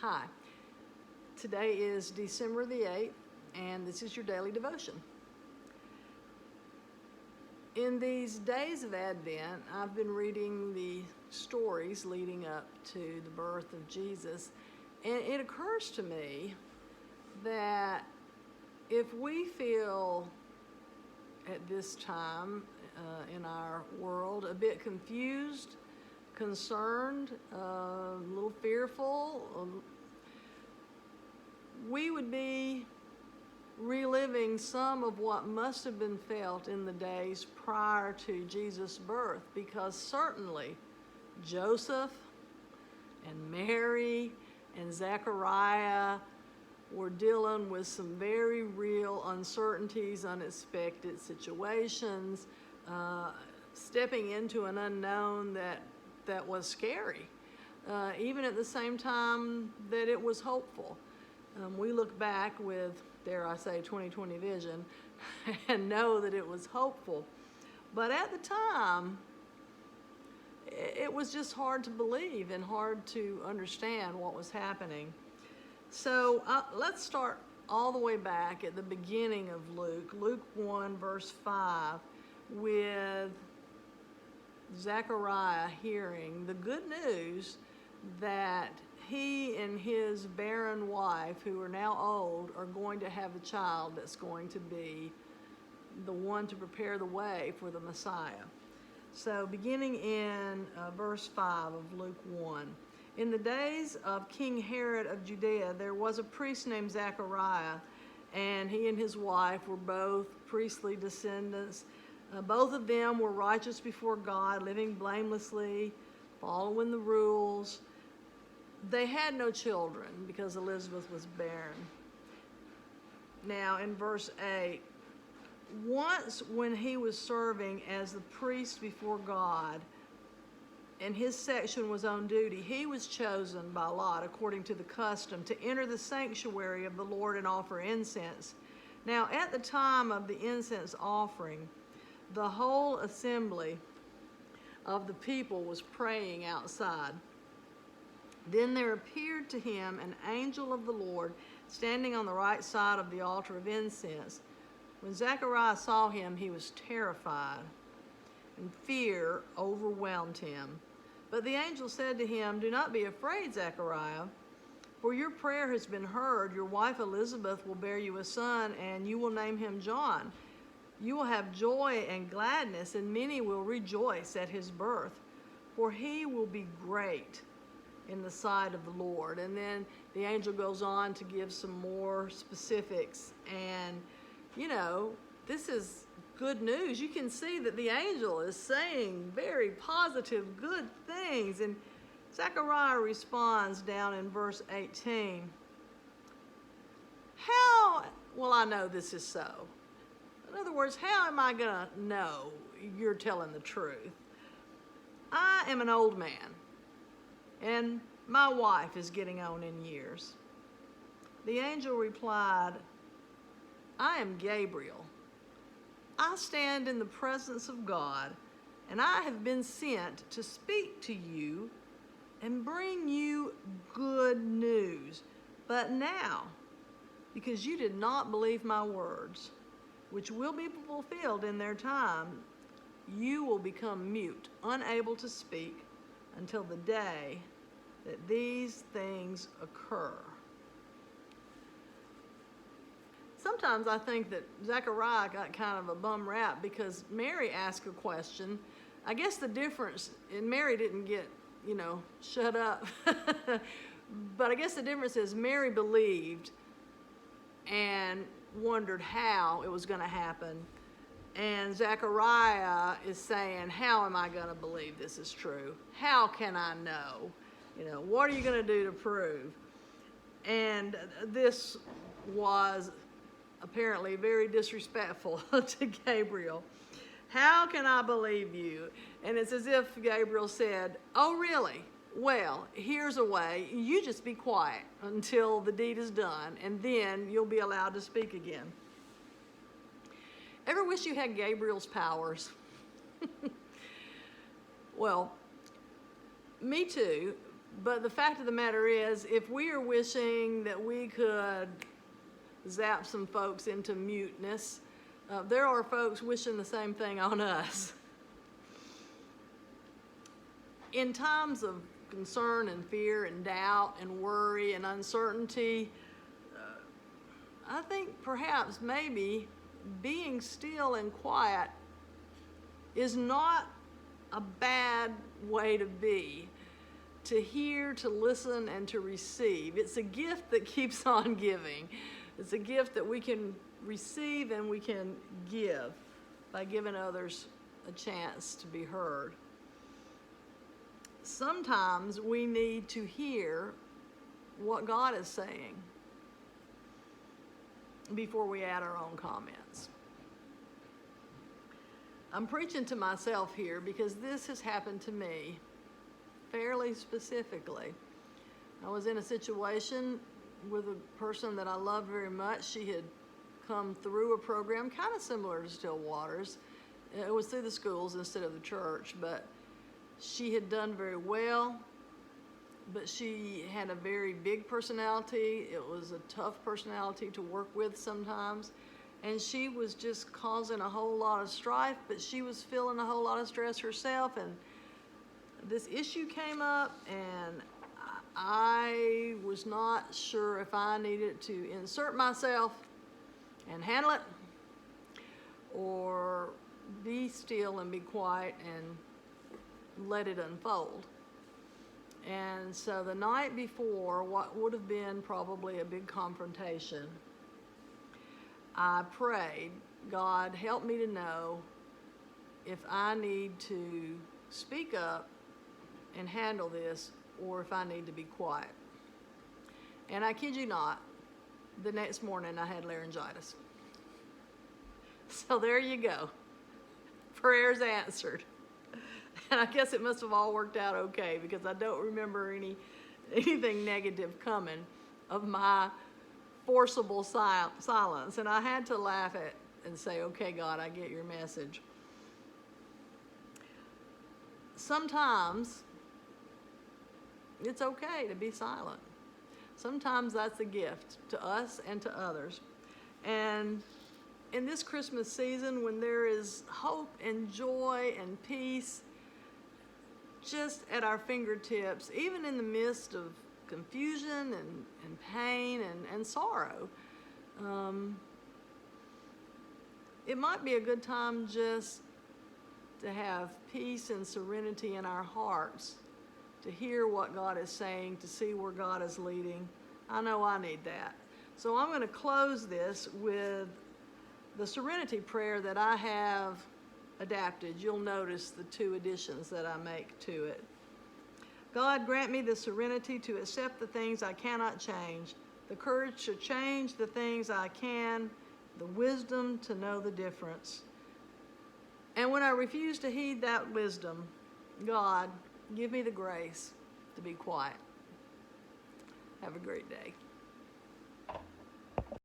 Hi, today is December the 8th, and this is your daily devotion. In these days of Advent, I've been reading the stories leading up to the birth of Jesus, and it occurs to me that if we feel at this time in our world a bit confused, concerned, a little fearful, we would be reliving some of what must have been felt in the days prior to Jesus' birth, because certainly Joseph and Mary and Zechariah were dealing with some very real uncertainties, unexpected situations, stepping into an unknown that was scary, even at the same time that it was hopeful. We look back with, dare I say, 20/20 vision and know that it was hopeful. But at the time, it was just hard to believe and hard to understand what was happening. So let's start all the way back at the beginning of Luke 1, verse 5, with Zechariah hearing the good news that he and his barren wife, who are now old, are going to have a child that's going to be the one to prepare the way for the Messiah. So beginning in verse 5 of Luke 1. In the days of King Herod of Judea, there was a priest named Zechariah, and he and his wife were both priestly descendants. Both of them were righteous before God, living blamelessly, following the rules. They had no children because Elizabeth was barren. Now in verse 8, once when he was serving as the priest before God, and his section was on duty, he was chosen by lot, according to the custom, to enter the sanctuary of the Lord and offer incense. Now at the time of the incense offering, the whole assembly of the people was praying outside. Then there appeared to him an angel of the Lord standing on the right side of the altar of incense. When Zechariah saw him, he was terrified, and fear overwhelmed him. But the angel said to him, "Do not be afraid, Zechariah, for your prayer has been heard. Your wife Elizabeth will bear you a son, and you will name him John. You will have joy and gladness, and many will rejoice at his birth, for he will be great in the sight of the Lord." And then the angel goes on to give some more specifics. And, this is good news. You can see that the angel is saying very positive, good things. And Zechariah responds down in verse 18. How will I know this is so? In other words, how am I going to know you're telling the truth? I am an old man, and my wife is getting on in years. The angel replied, "I am Gabriel. I stand in the presence of God, and I have been sent to speak to you and bring you good news. But now, because you did not believe my words, which will be fulfilled in their time, you will become mute, unable to speak until the day that these things occur." Sometimes I think that Zechariah got kind of a bum rap because Mary asked a question. I guess the difference, and Mary didn't get, shut up. But I guess the difference is Mary believed and wondered how it was going to happen. And Zechariah is saying, how am I going to believe this is true? How can I know? What are you going to do to prove? And this was apparently very disrespectful to Gabriel. How can I believe you? And it's as if Gabriel said, "Oh, really? Well, here's a way. You just be quiet until the deed is done, and then you'll be allowed to speak again." Ever wish you had Gabriel's powers? Well, me too, But the fact of the matter is, if we are wishing that we could zap some folks into muteness, there are folks wishing the same thing on us. In times of concern and fear and doubt and worry and uncertainty, I think perhaps maybe being still and quiet is not a bad way to be. To hear, to listen, and to receive. It's a gift that keeps on giving. It's a gift that we can receive and we can give by giving others a chance to be heard. Sometimes we need to hear what God is saying before we add our own comments. I'm preaching to myself here because this has happened to me fairly specifically. I was in a situation with a person that I loved very much. She had come through a program kind of similar to Still Waters. It was through the schools instead of the church, but she had done very well, but she had a very big personality. It was a tough personality to work with sometimes, and she was just causing a whole lot of strife, but she was feeling a whole lot of stress herself, and this issue came up, and I was not sure if I needed to insert myself and handle it, or be still and be quiet and let it unfold. And so the night before what would have been probably a big confrontation, I prayed, God, help me to know if I need to speak up and handle this, or if I need to be quiet. And I kid you not, the next morning I had laryngitis. So there you go. Prayers answered. And I guess it must have all worked out okay, because I don't remember anything negative coming of my forcible silence. And I had to laugh at and say, okay, God, I get your message. Sometimes it's okay to be silent. Sometimes that's a gift to us and to others. And in this Christmas season, when there is hope and joy and peace just at our fingertips, even in the midst of confusion and pain and sorrow, it might be a good time just to have peace and serenity in our hearts, to hear what God is saying, to see where God is leading. I know I need that. So I'm going to close this with the serenity prayer that I have adapted. You'll notice the 2 additions that I make to it. God, grant me the serenity to accept the things I cannot change, the courage to change the things I can, the wisdom to know the difference. And when I refuse to heed that wisdom, God, give me the grace to be quiet. Have a great day.